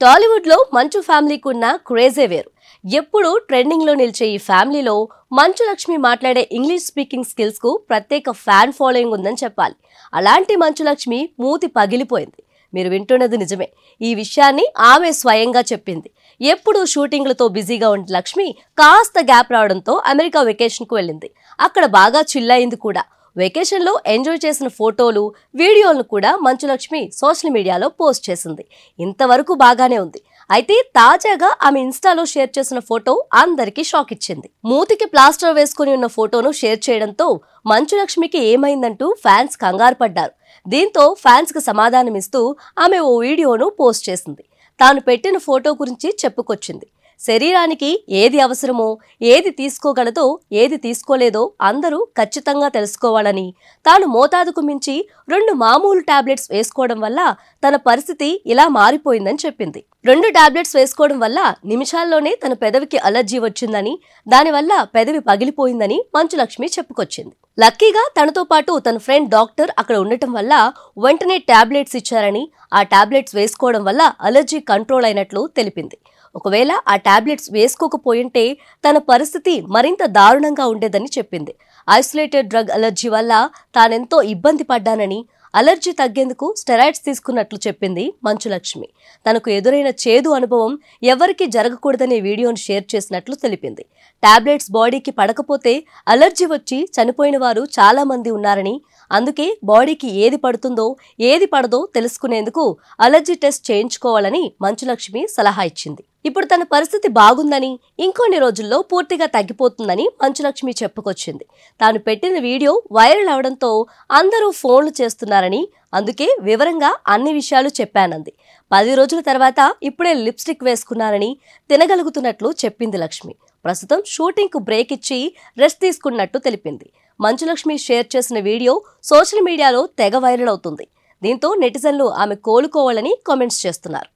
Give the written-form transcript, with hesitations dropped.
టాలీవుడ్ లో మంచు ఫ్యామిలీకి ఉన్న క్రేజే వేరు. ఎప్పుడు ట్రెండింగ్ లో నిలిచే ఈ ఫ్యామిలీలో మంచు లక్ష్మి మాట్లాడే ఇంగ్లీష్ స్పీకింగ్ స్కిల్స్ కు ప్రత్యేక ఫ్యాన్ ఫాలోయింగ్ ఉందని చెప్పాలి. అలాంటి మంచు లక్ష్మి మూతి పగిలిపోయింది. మీరు వింటున్నది నిజమే. ఈ విషయాన్ని ఆమె స్వయంగా చెప్పింది. ఎప్పుడు షూటింగ్లతో బిజీగా ఉన్న లక్ష్మి కాస్త గ్యాప్ రావడంతో అమెరికా వెకేషన్ కు వెళ్ళింది. అక్కడ బాగా చిల్ అయింది కూడా. వెకేషన్ లో ఎంజాయ్ చేసిన ఫోటోలు, వీడియోలను కూడా మంచు లక్ష్మి సోషల్ మీడియాలో పోస్ట్ చేసింది. ఇంతవరకు బాగానే ఉంది. అయితే తాజాగా ఆమె ఇన్స్టాలో షేర్ చేసిన ఫోటో అందరికీ షాక్ ఇచ్చింది. మూతికి ప్లాస్టర్ వేసుకుని ఉన్న ఫోటోను షేర్ చేయడంతో మంచు లక్ష్మికి ఏమైందంటూ ఫ్యాన్స్ కంగారు పడ్డారు. దీంతో ఫ్యాన్స్ కు సమాధానమిస్తూ ఆమె ఓ వీడియోను పోస్ట్ చేసింది. తాను పెట్టిన ఫోటో గురించి చెప్పుకొచ్చింది. శరీరానికి ఏది అవసరమో, ఏది తీసుకోగలదో, ఏది తీసుకోలేదో అందరూ ఖచ్చితంగా తెలుసుకోవాలని, తాను మోతాదుకు మించి 2 మామూలు టాబ్లెట్స్ వేసుకోవడం వల్ల తన పరిస్థితి ఇలా మారిపోయిందని చెప్పింది. 2 టాబ్లెట్స్ వేసుకోవడం వల్ల నిమిషాల్లోనే తన పెదవికి అలర్జీ వచ్చిందని, దానివల్ల పెదవి పగిలిపోయిందని మంచు లక్ష్మి చెప్పుకొచ్చింది. లక్కీగా తనతో పాటు తన ఫ్రెండ్ డాక్టర్ అక్కడ ఉండటం వల్ల వెంటనే టాబ్లెట్స్ ఇచ్చారని, ఆ టాబ్లెట్స్ వేసుకోవడం వల్ల అలర్జీ కంట్రోల్ అయినట్లు తెలిపింది. ఒకవేళ ఆ టాబ్లెట్స్ వేసుకోకపోయింటే తన పరిస్థితి మరింత దారుణంగా ఉండేదని చెప్పింది. ఐసోలేటెడ్ డ్రగ్ అలర్జీ వల్ల తానెంతో ఇబ్బంది పడ్డానని, అలర్జీ తగ్గేందుకు స్టెరాయిడ్స్ తీసుకున్నట్లు చెప్పింది మంచు లక్ష్మి. తనకు ఎదురైన చేదు అనుభవం ఎవరికీ జరగకూడదనే వీడియోను షేర్ చేసినట్లు తెలిపింది. టాబ్లెట్స్ బాడీకి పడకపోతే అలర్జీ వచ్చి చనిపోయిన వారు చాలా మంది ఉన్నారని, అందుకే బాడీకి ఏది పడుతుందో ఏది పడదో తెలుసుకునేందుకు అలర్జీ టెస్ట్ చేయించుకోవాలని మంచు లక్ష్మి సలహా ఇచ్చింది. ఇప్పుడు తన పరిస్థితి బాగుందని, ఇంకొన్ని రోజుల్లో పూర్తిగా తగ్గిపోతుందని మంచు లక్ష్మి చెప్పుకొచ్చింది. తాను పెట్టిన వీడియో వైరల్ అవడంతో అందరూ ఫోన్లు చేస్తున్నారని, అందుకే వివరంగా అన్ని విషయాలు చెప్పానంది. 10 రోజుల తర్వాత ఇప్పుడే లిప్స్టిక్ వేసుకున్నానని, తినగలుగుతున్నట్లు చెప్పింది లక్ష్మి. ప్రస్తుతం షూటింగ్ కు బ్రేక్ ఇచ్చి రెస్ట్ తీసుకున్నట్టు తెలిపింది. మంచు లక్ష్మి షేర్ చేసిన వీడియో సోషల్ మీడియాలో తెగ వైరల్ అవుతుంది. దీంతో నెటిజన్లు ఆమె కోలుకోవాలని కామెంట్స్ చేస్తున్నారు.